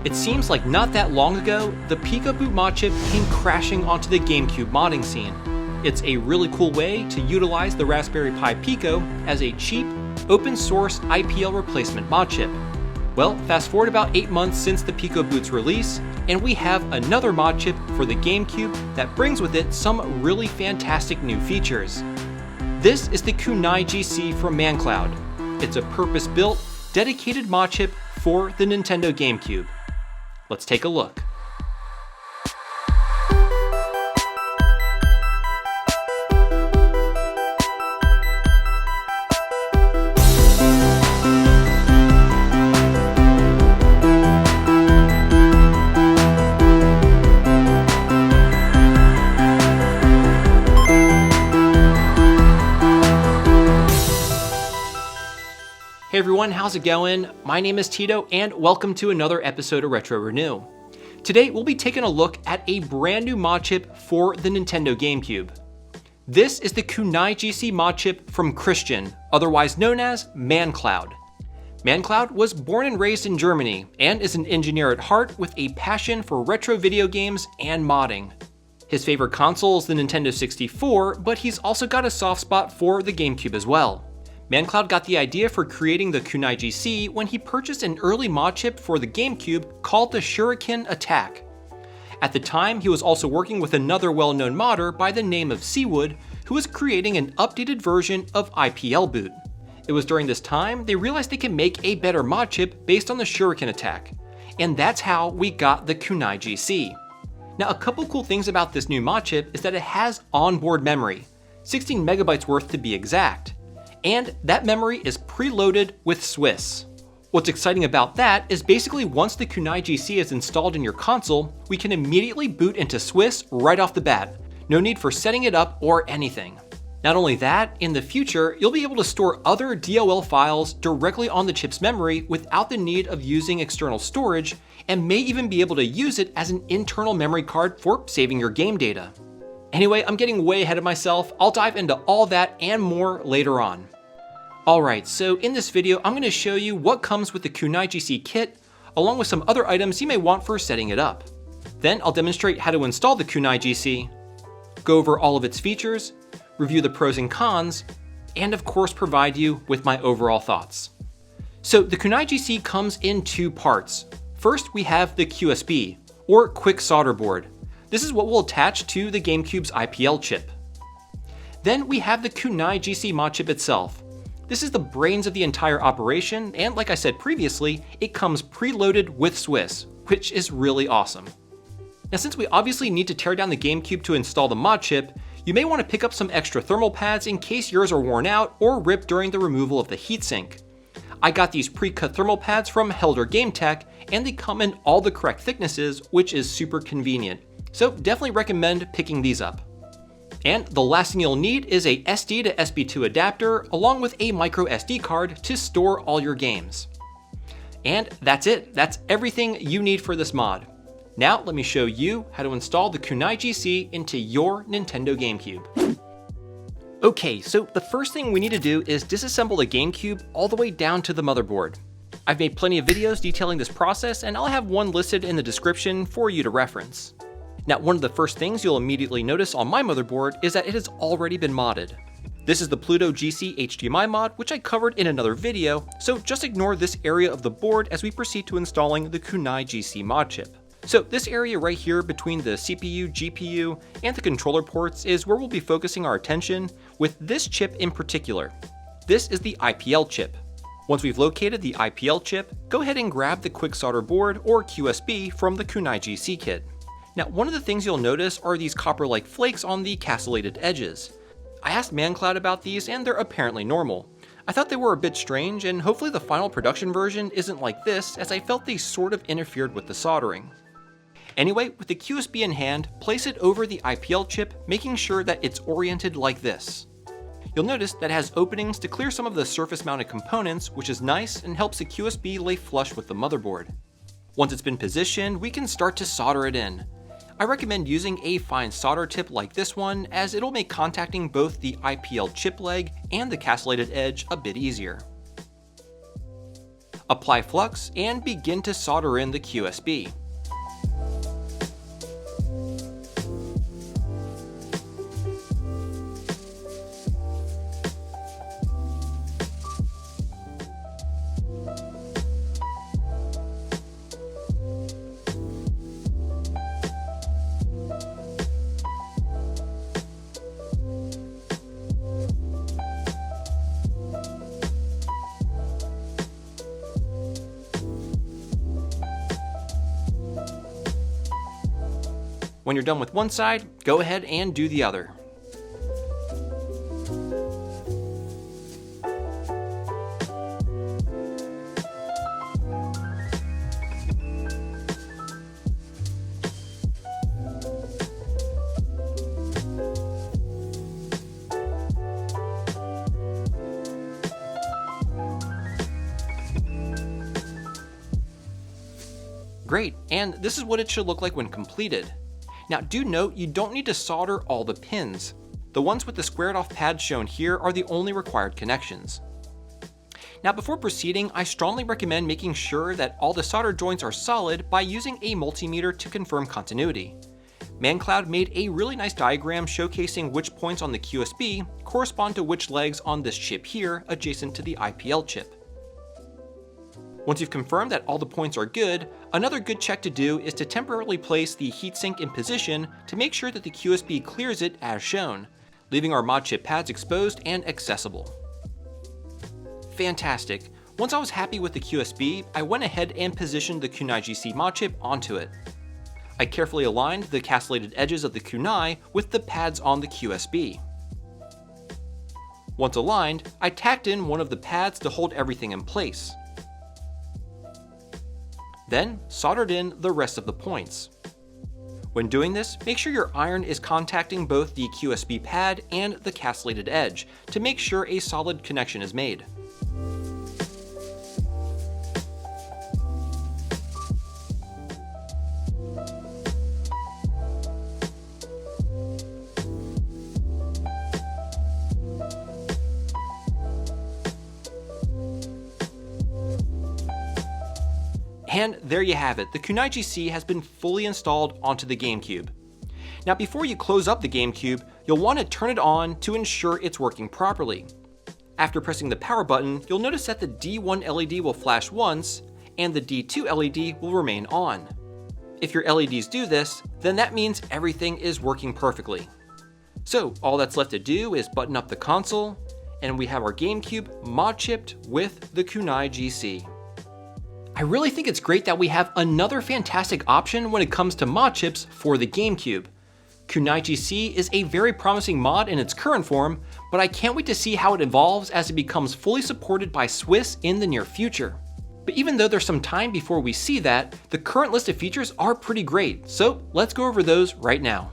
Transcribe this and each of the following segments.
It seems like not that long ago, the PicoBoot Modchip came crashing onto the Gamecube modding scene. It's a really cool way to utilize the Raspberry Pi Pico as a cheap, open source IPL replacement Modchip. Well, fast forward about 8 months since the PicoBoot's release, and we have another Modchip for the Gamecube that brings with it some really fantastic new features. This is the kunaiGC from ManCloud. It's a purpose-built, dedicated Modchip for the Nintendo Gamecube. Let's take a look. Hey everyone, how's it going? My name is Tito and welcome to another episode of Retro Renew. Today we'll be taking a look at a brand new Modchip for the Nintendo Gamecube. This is the kunaiGC Modchip from Christian, otherwise known as ManCloud. ManCloud was born and raised in Germany and is an engineer at heart with a passion for retro video games and modding. His favorite console is the Nintendo 64, but he's also got a soft spot for the Gamecube as well. ManCloud got the idea for creating the kunaiGC when he purchased an early Modchip for the Gamecube called the Shuriken Attack. At the time, he was also working with another well-known modder by the name of Seawood, who was creating an updated version of PicoBoot. It was during this time they realized they could make a better Modchip based on the Shuriken Attack, and that's how we got the kunaiGC. Now, a couple cool things about this new Modchip is that it has onboard memory, 16 megabytes worth to be exact. And that memory is preloaded with Swiss. What's exciting about that is basically once the kunaiGC is installed in your console, we can immediately boot into Swiss right off the bat. No need for setting it up or anything. Not only that, in the future, you'll be able to store other DLL files directly on the chip's memory without the need of using external storage, and may even be able to use it as an internal memory card for saving your game data. Anyway, I'm getting way ahead of myself. I'll dive into all that and more later on. Alright, so in this video, I'm going to show you what comes with the kunaiGC kit, along with some other items you may want for setting it up. Then I'll demonstrate how to install the kunaiGC, go over all of its features, review the pros and cons, and of course provide you with my overall thoughts. So the kunaiGC comes in two parts. First, we have the QSB, or Quick Solder Board. This is what will attach to the Gamecube's IPL chip. Then we have the kunaiGC Modchip itself. This is the brains of the entire operation, and like I said previously, it comes preloaded with Swiss, which is really awesome. Now, since we obviously need to tear down the Gamecube to install the Modchip, you may want to pick up some extra thermal pads in case yours are worn out or ripped during the removal of the heatsink. I got these pre-cut thermal pads from Handheld or GameTech, and they come in all the correct thicknesses, which is super convenient. So definitely recommend picking these up. And the last thing you'll need is a SD to SB2 adapter along with a micro SD card to store all your games. And that's it. That's everything you need for this mod. Now let me show you how to install the kunaiGC into your Nintendo Gamecube. Okay, so the first thing we need to do is disassemble the Gamecube all the way down to the motherboard. I've made plenty of videos detailing this process, and I'll have one listed in the description for you to reference. Now, one of the first things you'll immediately notice on my motherboard is that it has already been modded. This is the Pluto GC HDMI mod, which I covered in another video, so just ignore this area of the board as we proceed to installing the kunaiGC Modchip. So this area right here between the CPU, GPU, and the controller ports is where we'll be focusing our attention with this chip in particular. This is the IPL chip. Once we've located the IPL chip, go ahead and grab the Quick Solder Board or QSB from the kunaiGC kit. Now, one of the things you'll notice are these copper-like flakes on the castellated edges. I asked ManCloud about these and they're apparently normal. I thought they were a bit strange, and hopefully the final production version isn't like this, as I felt they sort of interfered with the soldering. Anyway, with the QSB in hand, place it over the IPL chip, making sure that it's oriented like this. You'll notice that it has openings to clear some of the surface-mounted components, which is nice and helps the QSB lay flush with the motherboard. Once it's been positioned, we can start to solder it in. I recommend using a fine solder tip like this one, as it'll make contacting both the IPL chip leg and the castellated edge a bit easier. apply flux, and begin to solder in the QSB. When you're done with one side, go ahead and do the other. Great, and this is what it should look like when completed. Now do note you don't need to solder all the pins. The ones with the squared off pads shown here are the only required connections. Now before proceeding, I strongly recommend making sure that all the solder joints are solid by using a multimeter to confirm continuity. ManCloud made a really nice diagram showcasing which points on the QSB correspond to which legs on this chip here adjacent to the IPL chip. Once you've confirmed that all the points are good, another good check to do is to temporarily place the heatsink in position to make sure that the QSB clears it as shown, leaving our Modchip pads exposed and accessible. Fantastic. Once I was happy with the QSB, I went ahead and positioned the kunaiGC Modchip onto it. I carefully aligned the castellated edges of the kunai with the pads on the QSB. Once aligned, I tacked in one of the pads to hold everything in place. Then soldered in the rest of the points. When doing this, make sure your iron is contacting both the QSB pad and the castellated edge to make sure a solid connection is made. And there you have it, the kunaiGC has been fully installed onto the Gamecube. Now before you close up the Gamecube, you'll want to turn it on to ensure it's working properly. After pressing the power button, you'll notice that the D1 LED will flash once, and the D2 LED will remain on. If your LEDs do this, then that means everything is working perfectly. So all that's left to do is button up the console, and we have our Gamecube mod-chipped with the kunaiGC. I really think it's great that we have another fantastic option when it comes to mod chips for the GameCube. kunaiGC is a very promising mod in its current form, but I can't wait to see how it evolves as it becomes fully supported by Swiss in the near future. But even though there's some time before we see that, the current list of features are pretty great, so let's go over those right now.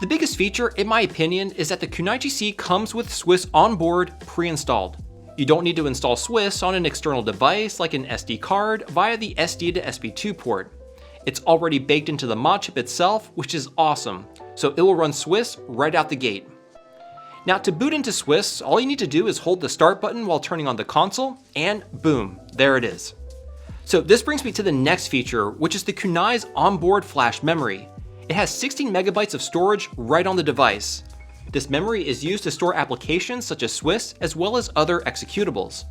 The biggest feature, in my opinion, is that the kunaiGC comes with Swiss onboard pre-installed. You don't need to install Swiss on an external device like an SD card via the SD to SP2 port. It's already baked into the mod chip itself, which is awesome, so it will run Swiss right out the gate. Now to boot into Swiss, all you need to do is hold the start button while turning on the console, and boom, there it is. So this brings me to the next feature, which is the kunai's onboard flash memory. It has 16 megabytes of storage right on the device. This memory is used to store applications such as Swiss as well as other executables.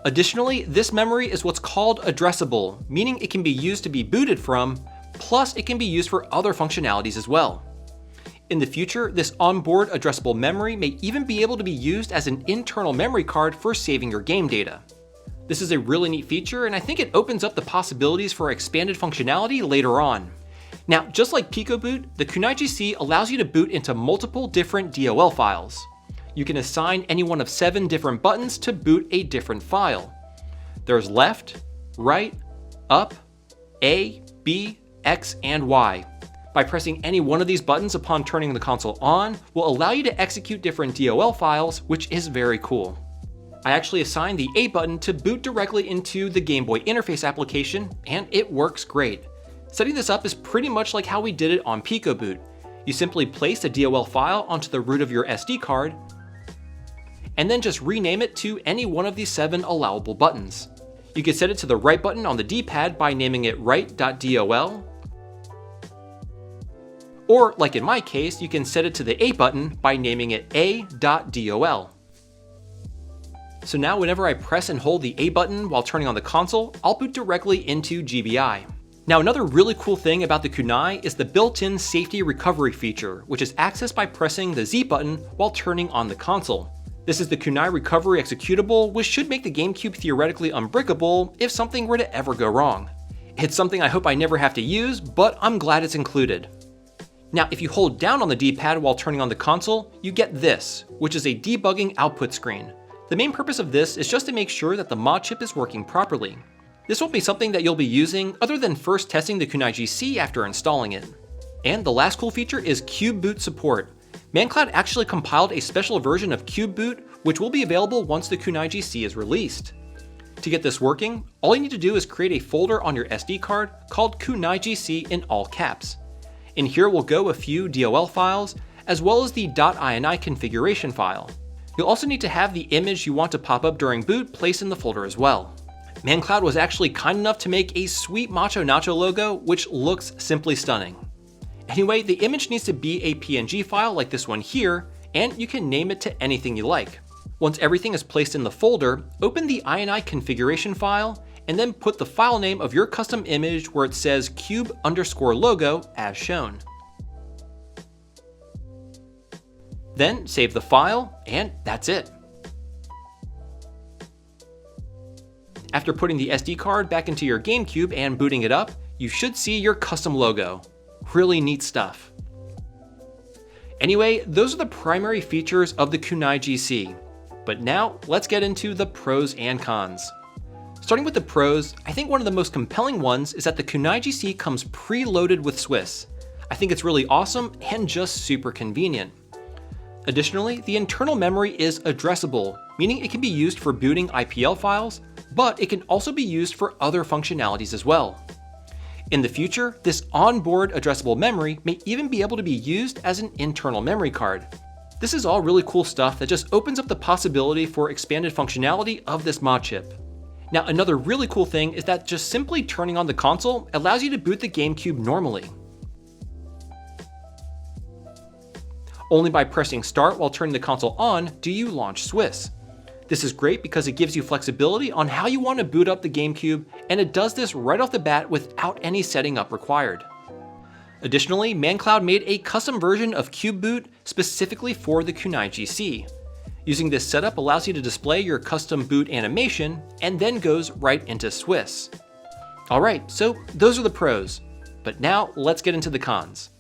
Additionally, this memory is what's called addressable, meaning it can be used to be booted from, plus it can be used for other functionalities as well. In the future, this onboard addressable memory may even be able to be used as an internal memory card for saving your game data. This is a really neat feature, and I think it opens up the possibilities for expanded functionality later on. Now, just like PicoBoot, the kunaiGC allows you to boot into multiple different DLL files. You can assign any one of 7 different buttons to boot a different file. There's left, right, up, A, B, X, and Y. By pressing any one of these buttons upon turning the console on will allow you to execute different DLL files, which is very cool. I actually assigned the A button to boot directly into the Game Boy interface application, and it works great. Setting this up is pretty much like how we did it on PicoBoot. You simply place a DLL file onto the root of your SD card, and then just rename it to any one of these 7 allowable buttons. You can set it to the right button on the D-pad by naming it right.dol, or like in my case, you can set it to the A button by naming it a.dol. So now whenever I press and hold the A button while turning on the console, I'll boot directly into GBI. Now another really cool thing about the kunai is the built-in safety recovery feature, which is accessed by pressing the Z button while turning on the console. This is the kunai recovery executable, which should make the GameCube theoretically unbreakable if something were to ever go wrong. It's something I hope I never have to use, but I'm glad it's included. Now if you hold down on the D-pad while turning on the console, you get this, which is a debugging output screen. The main purpose of this is just to make sure that the Modchip is working properly. This won't be something that you'll be using other than first testing the kunaiGC after installing it. And the last cool feature is PicoBoot support. ManCloud actually compiled a special version of PicoBoot, which will be available once the kunaiGC is released. To get this working, all you need to do is create a folder on your SD card called kunaiGC in all caps. In here will go a few DLL files, as well as the .ini configuration file. You'll also need to have the image you want to pop up during boot placed in the folder as well. ManCloud was actually kind enough to make a sweet Macho Nacho logo, which looks simply stunning. Anyway, the image needs to be a PNG file like this one here, and you can name it to anything you like. Once everything is placed in the folder, open the ini configuration file, and then put the file name of your custom image where it says cube_logo as shown. Then save the file, and that's it. After putting the SD card back into your GameCube and booting it up, you should see your custom logo. Really neat stuff. Anyway, those are the primary features of the kunaiGC. But now, let's get into the pros and cons. Starting with the pros, I think one of the most compelling ones is that the kunaiGC comes preloaded with Swiss. I think it's really awesome and just super convenient. Additionally, the internal memory is addressable, meaning it can be used for booting IPL files, but it can also be used for other functionalities as well. In the future, this onboard addressable memory may even be able to be used as an internal memory card. This is all really cool stuff that just opens up the possibility for expanded functionality of this Modchip. Now another really cool thing is that just simply turning on the console allows you to boot the GameCube normally. Only by pressing start while turning the console on do you launch Swiss. This is great because it gives you flexibility on how you want to boot up the GameCube, and it does this right off the bat without any setting up required. Additionally, ManCloud made a custom version of PicoBoot specifically for the kunaiGC. Using this setup allows you to display your custom boot animation and then goes right into Swiss. Alright, so those are the pros, but now let's get into the cons.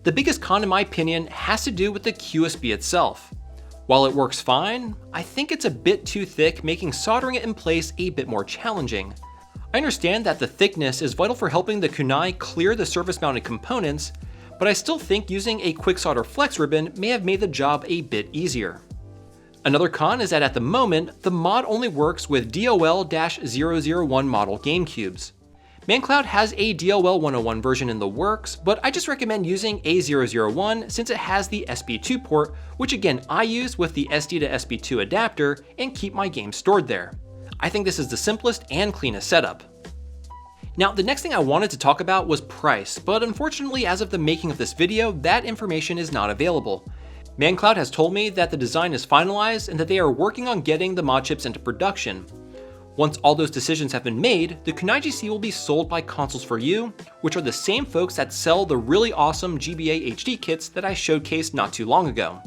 The biggest con in my opinion has to do with the QSB itself. While it works fine, I think it's a bit too thick, making soldering it in place a bit more challenging. I understand that the thickness is vital for helping the kunai clear the surface-mounted components, but I still think using a quick solder flex ribbon may have made the job a bit easier. Another con is that at the moment, the mod only works with DOL-001 model GameCubes. ManCloud has a DLL 101 version in the works, but I just recommend using A001 since it has the SP2 port, which again I use with the SD to SP2 adapter and keep my games stored there. I think this is the simplest and cleanest setup. Now the next thing I wanted to talk about was price, but unfortunately as of the making of this video, that information is not available. ManCloud has told me that the design is finalized and that they are working on getting the Modchips into production. Once all those decisions have been made, the kunaiGC will be sold by Consoles for You, which are the same folks that sell the really awesome GBA HD kits that I showcased not too long ago.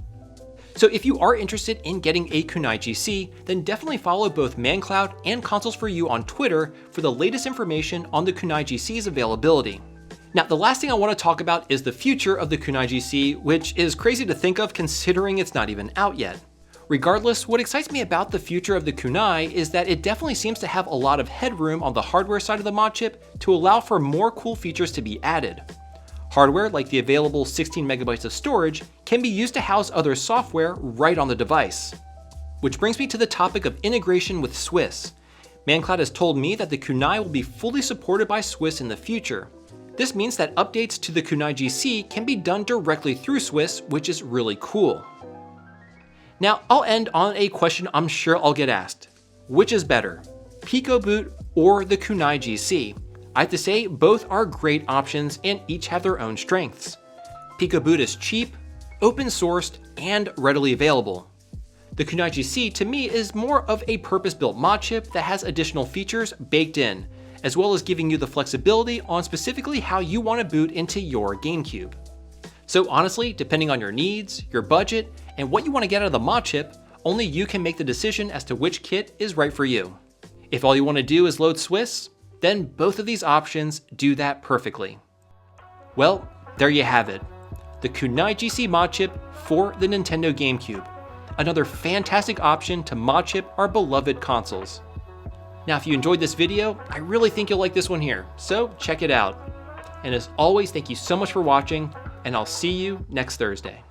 So if you are interested in getting a kunaiGC, then definitely follow both ManCloud and Consoles for You on Twitter for the latest information on the kunaiGC's availability. Now the last thing I want to talk about is the future of the kunaiGC, which is crazy to think of considering it's not even out yet. Regardless, what excites me about the future of the kunai is that it definitely seems to have a lot of headroom on the hardware side of the Modchip to allow for more cool features to be added. Hardware like the available 16 megabytes of storage can be used to house other software right on the device. Which brings me to the topic of integration with Swiss. ManCloud has told me that the kunai will be fully supported by Swiss in the future. This means that updates to the kunaiGC can be done directly through Swiss, which is really cool. Now, I'll end on a question I'm sure I'll get asked. Which is better, PicoBoot or the kunaiGC. I have to say, both are great options and each have their own strengths. PicoBoot is cheap, open sourced, and readily available. The kunaiGC to me is more of a purpose-built Modchip that has additional features baked in, as well as giving you the flexibility on specifically how you want to boot into your GameCube. So honestly, depending on your needs, your budget, and what you want to get out of the Modchip, only you can make the decision as to which kit is right for you. If all you want to do is load Swiss, then both of these options do that perfectly. Well, there you have it. The kunaiGC Modchip for the Nintendo Gamecube. Another fantastic option to Modchip our beloved consoles. Now, if you enjoyed this video, I really think you'll like this one here, so check it out. And as always, thank you so much for watching, and I'll see you next Thursday.